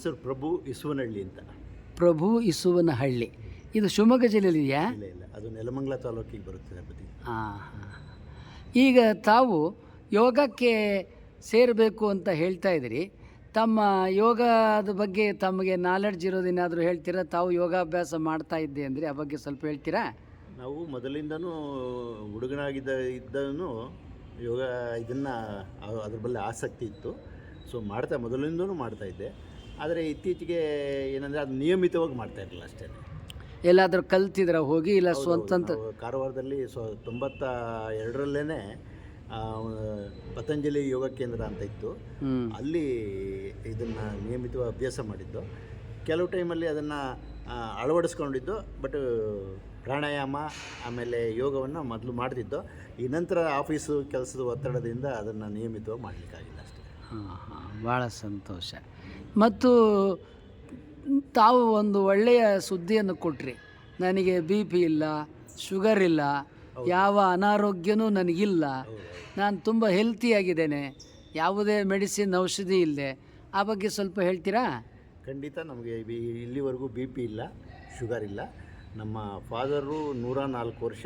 ಹೆಸರು ಪ್ರಭು ಇಸುವನಹಳ್ಳಿ ಅಂತ. ಪ್ರಭು ಇಸುವನಹಳ್ಳಿ. ಇದು ಶಿವಮೊಗ್ಗ ಜಿಲ್ಲೆಯಲ್ಲಿ ಇದೆಯಾ? ಇಲ್ಲ ಇಲ್ಲ, ಅದು ನೆಲಮಂಗಲ ತಾಲೂಕಿಗೆ ಬರುತ್ತದೆ ಬದಿ. ಹಾಂ ಹಾಂ. ಈಗ ತಾವು ಯೋಗಕ್ಕೆ ಸೇರಬೇಕು ಅಂತ ಹೇಳ್ತಾ ಇದ್ದೀರಿ. ತಮ್ಮ ಯೋಗದ ಬಗ್ಗೆ ತಮಗೆ ನಾಲೆಡ್ಜ್ ಇರೋದೇನಾದರೂ ಹೇಳ್ತೀರಾ? ತಾವು ಯೋಗಾಭ್ಯಾಸ ಮಾಡ್ತಾ ಇದ್ದೆ ಅಂದರೆ ಆ ಬಗ್ಗೆ ಸ್ವಲ್ಪ ಹೇಳ್ತೀರಾ? ನಾವು ಮೊದಲಿಂದನೂ ಇದ್ದನು ಯೋಗ ಇದನ್ನು ಅದ್ರ ಬಗ್ಗೆ ಆಸಕ್ತಿ ಇತ್ತು. ಸೊ ಮೊದಲಿಂದನೂ ಮಾಡ್ತಾಯಿದ್ದೆ. ಆದರೆ ಇತ್ತೀಚೆಗೆ ಏನಂದರೆ ಅದು ನಿಯಮಿತವಾಗಿ ಮಾಡ್ತಾ ಇರಲಿಲ್ಲ ಅಷ್ಟೇ. ಎಲ್ಲಾದರೂ ಕಲ್ತಿದ್ರ ಹೋಗಿ? ಇಲ್ಲ ಸ್ವಂತ ಕಾರವಾರದಲ್ಲಿ 92ರಲ್ಲೇ ಪತಂಜಲಿ ಯೋಗ ಕೇಂದ್ರ ಅಂತ ಇತ್ತು. ಅಲ್ಲಿ ಇದನ್ನು ನಿಯಮಿತವಾಗಿ ಅಭ್ಯಾಸ ಮಾಡಿದ್ದು. ಕೆಲವು ಟೈಮಲ್ಲಿ ಅದನ್ನು ಅಳವಡಿಸ್ಕೊಂಡಿದ್ದು. ಬಟ್ ಪ್ರಾಣಾಯಾಮ ಆಮೇಲೆ ಯೋಗವನ್ನು ಮೊದಲು ಮಾಡ್ತಿದ್ದು. ಈ ನಂತರ ಆಫೀಸು ಕೆಲಸದ ಒತ್ತಡದಿಂದ ಅದನ್ನು ನಿಯಮಿತವಾಗಿ ಮಾಡಲಿಕ್ಕಾಗಿಲ್ಲ ಅಷ್ಟೇ. ಹಾಂ ಹಾಂ, ಭಾಳ ಸಂತೋಷ. ಮತ್ತು ತಾವು ಒಂದು ಒಳ್ಳೆಯ ಸುದ್ದಿಯನ್ನು ಕೊಟ್ರಿ. ನನಗೆ BP ಇಲ್ಲ, ಶುಗರ್ ಇಲ್ಲ, ಯಾವ ಅನಾರೋಗ್ಯನೂ ನನಗಿಲ್ಲ, ನಾನು ತುಂಬ ಹೆಲ್ತಿಯಾಗಿದ್ದೇನೆ, ಯಾವುದೇ ಮೆಡಿಸಿನ್ ಔಷಧಿ ಇಲ್ಲದೆ. ಆ ಬಗ್ಗೆ ಸ್ವಲ್ಪ ಹೇಳ್ತೀರಾ? ಖಂಡಿತ. ನಮಗೆ ಇಲ್ಲಿವರೆಗೂ BP ಇಲ್ಲ, ಶುಗರ್ ಇಲ್ಲ. ನಮ್ಮ ಫಾದರು 104 ವರ್ಷ,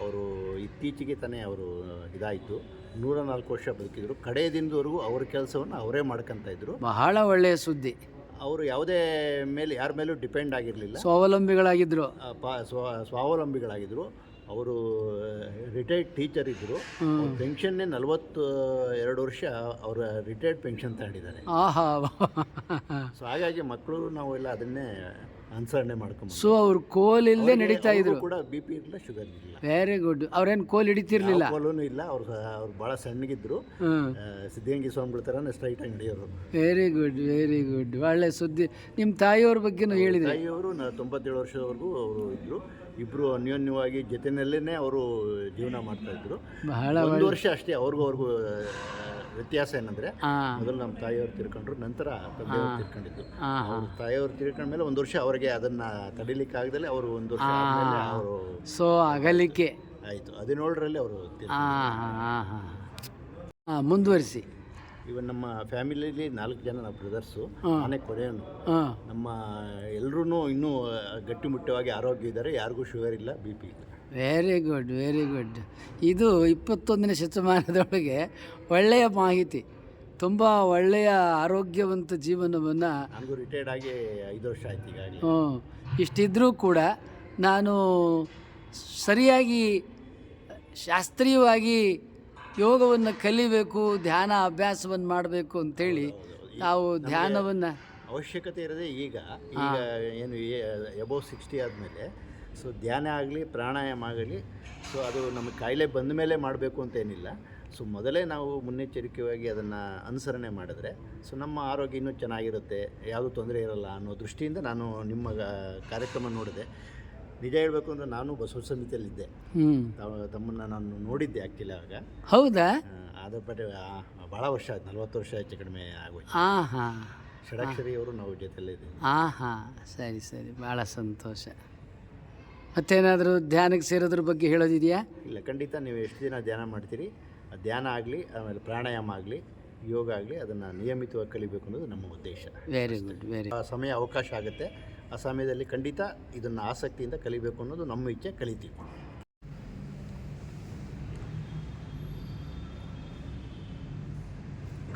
ಅವರು ಇತ್ತೀಚೆಗೆ ತಾನೇ ಅವರು ಇದಾಯಿತು. 104 ವರ್ಷ ಬದುಕಿದ್ರು. ಕಡೆಯ ದಿನದವರೆಗೂ ಅವ್ರ ಕೆಲಸವನ್ನು ಅವರೇ ಮಾಡ್ಕೊತಾಯಿದ್ರು. ಬಹಳ ಒಳ್ಳೆಯ ಸುದ್ದಿ. ಅವರು ಯಾವುದೇ ಮೇಲೆ ಯಾರ ಮೇಲೂ ಡಿಪೆಂಡ್ ಆಗಿರಲಿಲ್ಲ, ಸ್ವಾವಲಂಬಿಗಳಾಗಿದ್ದರು. ಸ್ವಾವಲಂಬಿಗಳಾಗಿದ್ದರು. ಅವರು ರಿಟೈರ್ಡ್ ಟೀಚರ್ ಇದ್ದರು. ಪೆನ್ಷನ್ನೇ 42 ವರ್ಷ ಅವರ ರಿಟೈರ್ಡ್ ಪೆನ್ಷನ್ ತಗೊಂಡಿದ್ದಾರೆ. ಆಹಾ. ಸೊ ಹಾಗಾಗಿ ಮಕ್ಕಳು ನಾವೆಲ್ಲ ಅದನ್ನೇ ಅನುಸರಣೆ ಮಾಡ್ಕೊಂಡು. ಸೊ ಅವ್ರು ಕೋಲ್ ಇಲ್ಲದೆ ನಡೀತಾ ಇದ್ರು. ಕೂಡ BP ಇರಲಿಲ್ಲ, ಶುಗರ್ ಇರಲಿಲ್ಲ. Very good. ಅವ್ರೇನು ಕೋಲ್ ಹಿಡಿತಿರ್ಲಿಲ್ಲ? ಕೋಲೂ ಇಲ್ಲ. ಅವ್ರು ಭಾಳ ಸಣ್ಣಗಿದ್ರು. ಸಿದ್ಧಗಂಗೆ ಸ್ವಾಮಿಗಳ ಥರನೇ ಸ್ಟ್ರೈಟಾಗಿ ನಡೆಯೋರು. Very good, very good. ಒಳ್ಳೆ ಸುದ್ದಿ. ನಿಮ್ಮ ತಾಯಿಯವ್ರ ಬಗ್ಗೆನೂ ಹೇಳಿದ್ರು. ತಾಯಿಯವರು 97 ವರ್ಷದವರೆಗೂ ಅವರು ಇದ್ದರು. ಇಬ್ಬರು ಅನ್ಯೋನ್ಯವಾಗಿ ಜೊತೆಯಲ್ಲೇ ಅವರು ಜೀವನ ಮಾಡ್ತಾಯಿದ್ರು. ಬಹಳ 1 ವರ್ಷ ಅಷ್ಟೇ ಅವ್ರಿಗೂ ವ್ಯತ್ಯಾಸ. ಏನಂದರೆ ಮೊದಲು ನಮ್ಮ ತಾಯಿಯವರು ತಿರ್ಕೊಂಡ್ರು, ನಂತರ ತಂದೆಯವರು ತಿರ್ಕೊಂಡಿದ್ದು. ಅವ್ರ ತಾಯಿಯವರು ತಿರ್ಕೊಂಡ್ಮೇಲೆ 1 ವರ್ಷ ಅವರಿಗೆ ಅದನ್ನು ತಡಿಲಿಕ್ಕಾಗದಲ್ಲೇ ಅವರು 1 ವರ್ಷ ಆದಮೇಲೆ ಅವರು ಸೊ ಅಗಲಿಕೆ ಆಯಿತು. 17ರಲ್ಲಿ ಅವರು. ಮುಂದುವರಿಸಿ. ಇವನ್ ನಮ್ಮ ಫ್ಯಾಮಿಲಿಯಲ್ಲಿ 4 ಜನ ನಾವು ಬ್ರದರ್ಸು. ನಾನೇ ಕೊನೆಯವನು. ನಮ್ಮ ಎಲ್ಲರೂ ಇನ್ನೂ ಗಟ್ಟಿಮುಟ್ಟವಾಗಿ ಆರೋಗ್ಯ ಇದ್ದಾರೆ. ಯಾರಿಗೂ ಶುಗರ್ ಇಲ್ಲ, BP ಇಲ್ಲ. Very good, very good. ಇದು 21ನೇ ಶತಮಾನದೊಳಗೆ ಒಳ್ಳೆಯ ಮಾಹಿತಿ. ತುಂಬ ಒಳ್ಳೆಯ ಆರೋಗ್ಯವಂತ ಜೀವನವನ್ನು. ನನಗೂ ರಿಟೈರ್ಡ್ ಆಗಿ 5 ವರ್ಷ ಆಯ್ತು ಈಗಾಗಲೇ. ಇಷ್ಟಿದ್ರೂ ಕೂಡ ನಾನು ಸರಿಯಾಗಿ ಶಾಸ್ತ್ರೀಯವಾಗಿ ಯೋಗವನ್ನು ಕಲಿಬೇಕು, ಧ್ಯಾನ ಅಭ್ಯಾಸವನ್ನು ಮಾಡಬೇಕು ಅಂಥೇಳಿ ನಾವು ಧ್ಯಾನವನ್ನು ಅವಶ್ಯಕತೆ ಇರೋದೇ ಈಗ ಏನು ಎಬೋವ್ 60 ಆದಮೇಲೆ. ಸೊ ಧ್ಯಾನ ಆಗಲಿ, ಪ್ರಾಣಾಯಾಮ ಆಗಲಿ, ಸೊ ಅದು ನಮಗೆ ಕಾಯಿಲೆ ಬಂದ ಮೇಲೆ ಮಾಡಬೇಕು ಅಂತೇನಿಲ್ಲ. ಸೊ ಮೊದಲೇ ನಾವು ಮುನ್ನೆಚ್ಚರಿಕೆಯಾಗಿ ಅದನ್ನು ಅನುಸರಣೆ ಮಾಡಿದ್ರೆ ಸೊ ನಮ್ಮ ಆರೋಗ್ಯ ಇನ್ನೂ ಚೆನ್ನಾಗಿರುತ್ತೆ, ಯಾವುದೂ ತೊಂದರೆ ಇರೋಲ್ಲ ಅನ್ನೋ ದೃಷ್ಟಿಯಿಂದ ನಾನು ನಿಮ್ಮ ಕಾರ್ಯಕ್ರಮ ನೋಡಿದೆ. ನಿಜ ಹೇಳಬೇಕು ಅಂದರೆ ನಾನು ಬಸವ ಸಮಿತಿಯಲ್ಲಿದ್ದೆ. ತಮ್ಮನ್ನು ನಾನು ನೋಡಿದ್ದೆ ಆ್ಯಕ್ಚುಲಿ ಆವಾಗ. ಹೌದಾ? ಅದ್ರ ಬಟ್ ಭಾಳ ವರ್ಷ ಆಯ್ತು, 40 ವರ್ಷ ಹೆಚ್ಚು ಕಡಿಮೆ ಆಗೋಯ್ತು. ಷಡಾಕ್ಷರಿ ಅವರು ನಾವು ಜೊತೆಯಲ್ಲಿದ್ದೀವಿ. ಸರಿ ಸರಿ, ಭಾಳ ಸಂತೋಷ. ಮತ್ತೇನಾದರೂ ಧ್ಯಾನಕ್ಕೆ ಸೇರೋದ್ರ ಬಗ್ಗೆ ಹೇಳೋದಿದೆಯಾ? ಇಲ್ಲ, ಖಂಡಿತ. ನೀವು ಎಷ್ಟು ದಿನ ಧ್ಯಾನ ಮಾಡ್ತೀರಿ, ಧ್ಯಾನ ಆಗಲಿ, ಆಮೇಲೆ ಪ್ರಾಣಾಯಾಮ ಆಗಲಿ, ಯೋಗ ಆಗಲಿ, ಅದನ್ನು ನಿಯಮಿತವಾಗಿ ಕಲಿಬೇಕು ಅನ್ನೋದು ನಮ್ಮ ಉದ್ದೇಶ. Very good, very. ಆ ಸಮಯ ಅವಕಾಶ ಆಗುತ್ತೆ. ಆ ಸಮಯದಲ್ಲಿ ಖಂಡಿತ ಇದನ್ನು ಆಸಕ್ತಿಯಿಂದ ಕಲಿಬೇಕು ಅನ್ನೋದು ನಮ್ಮ ಇಚ್ಛೆ. ಕಲಿತೀವಿ.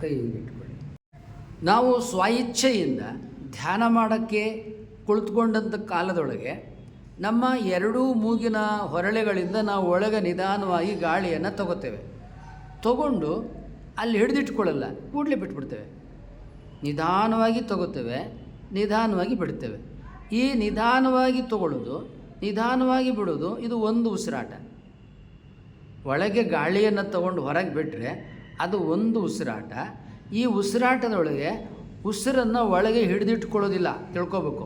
ಕೈ ಇಟ್ಕೊಳ್ಳಿ. ನಾವು ಸ್ವಇಚ್ಛೆಯಿಂದ ಧ್ಯಾನ ಮಾಡೋಕ್ಕೆ ಕುಳಿತುಕೊಂಡಂಥ ಕಾಲದೊಳಗೆ ನಮ್ಮ 2 ಮೂಗಿನ ಹೊರಳೆಗಳಿಂದ ನಾವು ಒಳಗೆ ನಿಧಾನವಾಗಿ ಗಾಳಿಯನ್ನು ತಗೋತೇವೆ. ತಗೊಂಡು ಅಲ್ಲಿ ಹಿಡಿದಿಟ್ಕೊಳ್ಳಲ್ಲ, ಕೂಡಲೇ ಬಿಟ್ಬಿಡ್ತೇವೆ. ನಿಧಾನವಾಗಿ ತಗೋತೇವೆ, ನಿಧಾನವಾಗಿ ಬಿಡ್ತೇವೆ. ಈ ನಿಧಾನವಾಗಿ ತಗೊಳ್ಳೋದು, ನಿಧಾನವಾಗಿ ಬಿಡೋದು, ಇದು ಒಂದು ಉಸಿರಾಟ. ಒಳಗೆ ಗಾಳಿಯನ್ನು ತಗೊಂಡು ಹೊರಗೆ ಬಿಟ್ಟರೆ ಅದು ಒಂದು ಉಸಿರಾಟ. ಈ ಉಸಿರಾಟದೊಳಗೆ ಉಸಿರನ್ನು ಒಳಗೆ ಹಿಡಿದಿಟ್ಕೊಳ್ಳೋದಿಲ್ಲ, ತಿಳ್ಕೊಬೇಕು.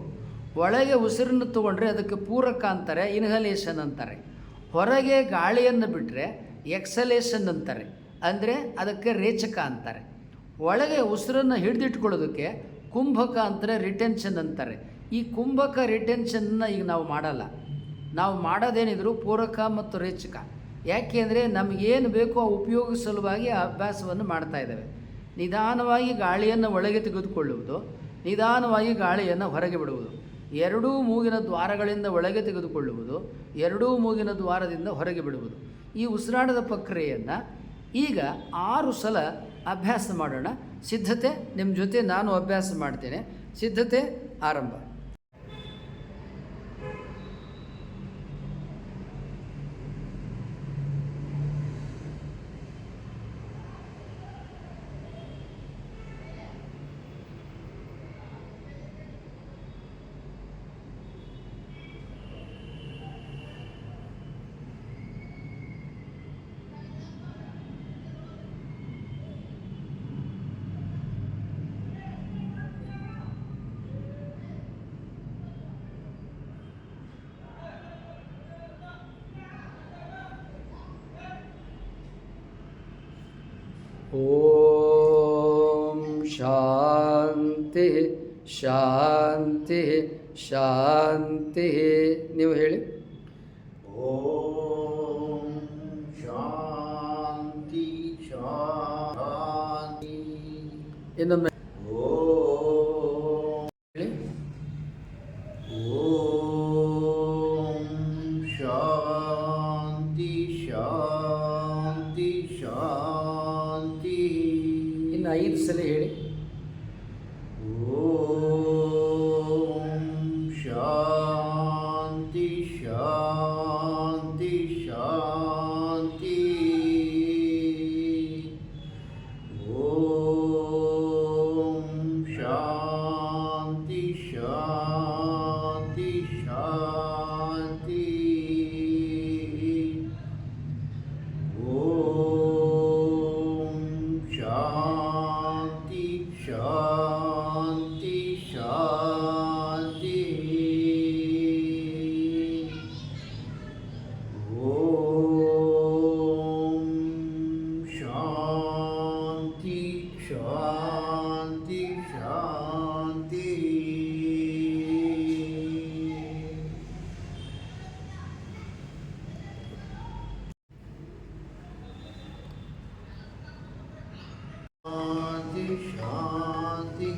ಒಳಗೆ ಉಸಿರನ್ನು ತೊಗೊಂಡ್ರೆ ಅದಕ್ಕೆ ಪೂರಕ ಅಂತಾರೆ, ಇನ್ಹಲೇಷನ್ ಅಂತಾರೆ. ಹೊರಗೆ ಗಾಳಿಯನ್ನು ಬಿಟ್ಟರೆ ಎಕ್ಸಲೇಷನ್ ಅಂತಾರೆ, ಅಂದರೆ ಅದಕ್ಕೆ ರೇಚಕ ಅಂತಾರೆ. ಒಳಗೆ ಉಸಿರನ್ನು ಹಿಡಿದಿಟ್ಕೊಳ್ಳೋದಕ್ಕೆ ಕುಂಭಕ ಅಂತಾರೆ, ರಿಟೆನ್ಷನ್ ಅಂತಾರೆ. ಈ ಕುಂಭಕ ರಿಟೆನ್ಷನ್ನ ಈಗ ನಾವು ಮಾಡಲ್ಲ. ನಾವು ಮಾಡೋದೇನಿದ್ರು ಪೂರಕ ಮತ್ತು ರೇಚಕ. ಯಾಕೆ ಅಂದರೆ ನಮಗೇನು ಬೇಕೋ ಆ ಉಪಯೋಗ ಸಲುವಾಗಿ ಆ ಅಭ್ಯಾಸವನ್ನು ಮಾಡ್ತಾಯಿದ್ದೇವೆ. ನಿಧಾನವಾಗಿ ಗಾಳಿಯನ್ನು ಒಳಗೆ ತೆಗೆದುಕೊಳ್ಳುವುದು, ನಿಧಾನವಾಗಿ ಗಾಳಿಯನ್ನು ಹೊರಗೆ ಬಿಡುವುದು. ಎರಡೂ ಮೂಗಿನ ದ್ವಾರಗಳಿಂದ ಒಳಗೆ ತೆಗೆದುಕೊಳ್ಳುವುದು, ಎರಡೂ ಮೂಗಿನ ದ್ವಾರದಿಂದ ಹೊರಗೆ ಬಿಡುವುದು. ಈ ಉಸಿರಾಟದ ಪ್ರಕ್ರಿಯೆಯನ್ನು ಈಗ 6 ಸಲ ಅಭ್ಯಾಸ ಮಾಡೋಣ. ಸಿದ್ಧತೆ ನಿಮ್ಮ ಜೊತೆ ನಾನು ಅಭ್ಯಾಸ ಮಾಡ್ತೇನೆ. ಸಿದ್ಧತೆ ಆರಂಭ. ಓಂ ಶಾಂತಿ ಶಾಂತಿ ಶಾಂತಿ. ನೀವು ಹೇಳಿ. ಓಂ ಶಾಂತಿ ಶಾಂತಿ. ಇನ್ನೊಮ್ಮೆ ಓಂ ಹೇಳಿ. ಓಂ ಶಾಂತಿ ಶಾಂತಿ ಶಾಂತಿ. ಇನ್ನು 5 ಸಲ ಹೇಳಿ. ಓಂ ಶಾಂತಿ ಶಾಂತಿ ಶಾಂತಿ. ಓಂ ಶಾಂತಿ ಶಾಂತಿ ಶಾಂತಿ. ಓಂ ಶಾಂತಿ ಶಾಂತಿ ಶಾಂತಿ. ಓಂ ಶಾಂತಿ ಶಾಂತಿ ಶಾಂತಿ. ಶಾಂತಿ ಶಾಂತಿ.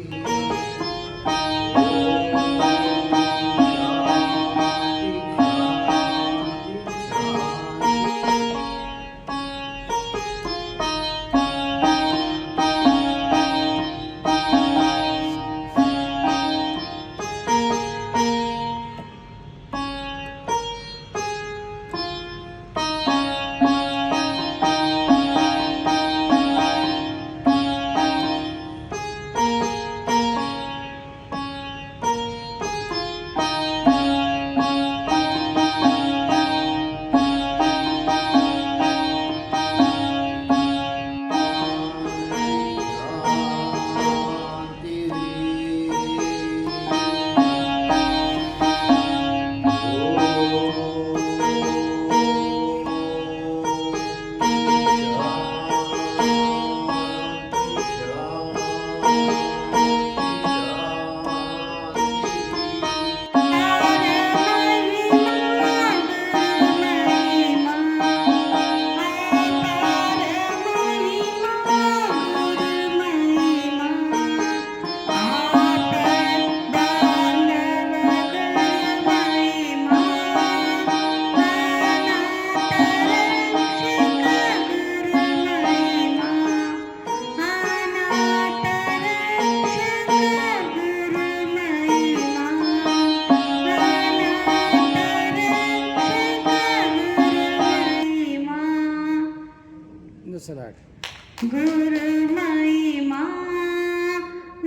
ಗುರು ಮಹಿಮಾ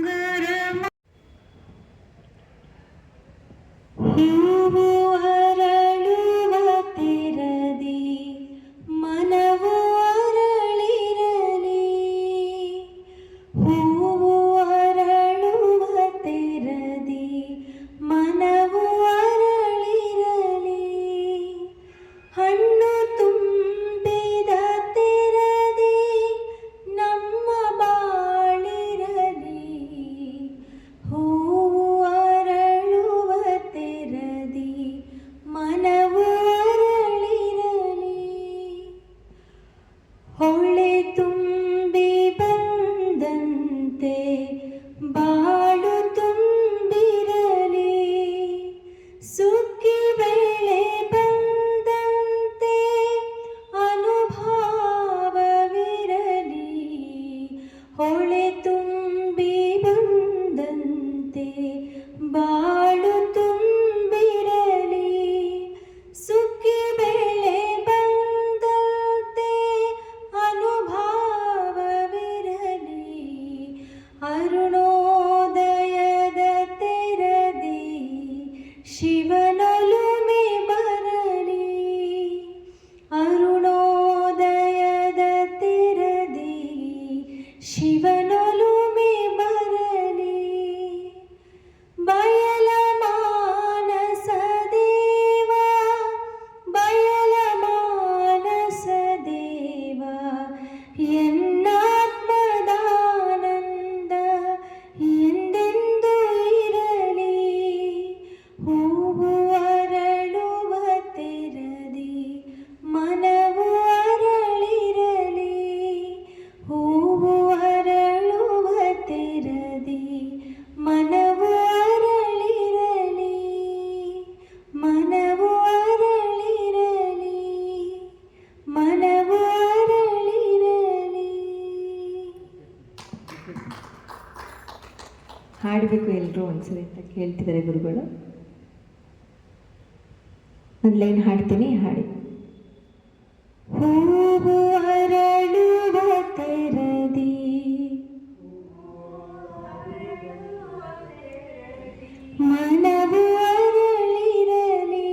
ಗುರು ಹೂವು ಅರಳುವ ತೆರದಿ ಮನವು ಅರಳಿರಲಿ. ಹೂವು ಅರಳುವ ತೆರದಿ ಮನವು ಅರಳಿರಲಿ. ಹಣ್ಣು ತುಂಬಿದ ತೆರದಿ ನಮ್ಮ ಹಾಡಬೇಕು ಎಲ್ಲರೂ ಒಂದ್ಸರಿ ಅಂತ ಕೇಳ್ತಿದ್ದಾರೆ ಗುರುಗಳು. ಒಂದು ಲೈನ್ ಹಾಡ್ತೀನಿ, ಹಾಡಿ. ಹೂವು ಅರಳುವ ತೆರದಿ ಮನವು ಅರಳಿರಲಿ,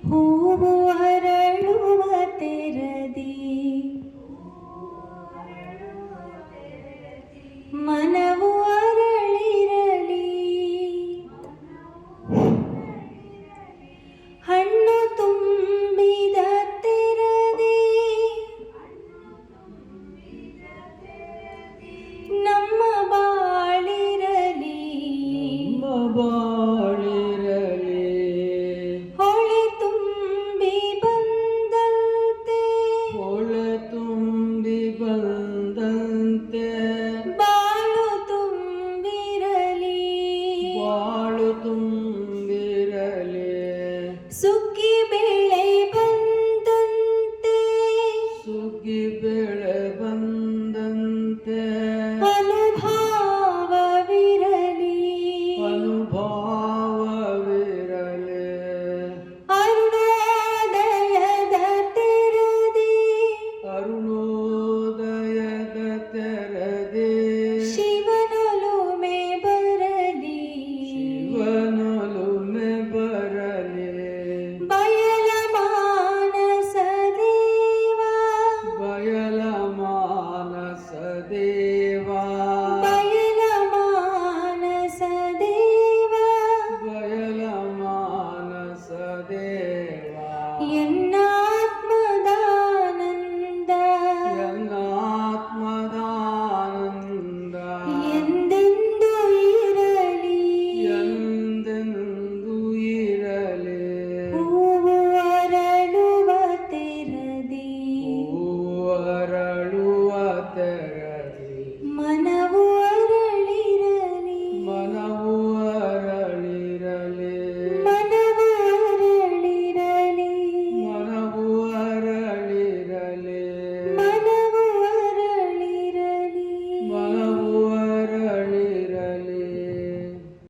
ಹೂವು ಅರಳುವ ತೆರದಿ ಮನವು ಅರಳಿರಲಿ, ಹಣ್ಣು ತುಂಬಿದ ತೆರದಿ ನಮ್ಮ ಬಾಳಿರಲಿ, ಬಾಳಿರಲಿ ಹೊಳೆ ತುಂಬಿ ಬಂದಂತೆ, ಹೊಳೆ ತುಂಬಿ ಬಂದಂತೆ ಬಾಳು ತುಂಬಿರಲಿ, ಬಾಳು ತುಂಬಿರಲಿ, ಸುಖ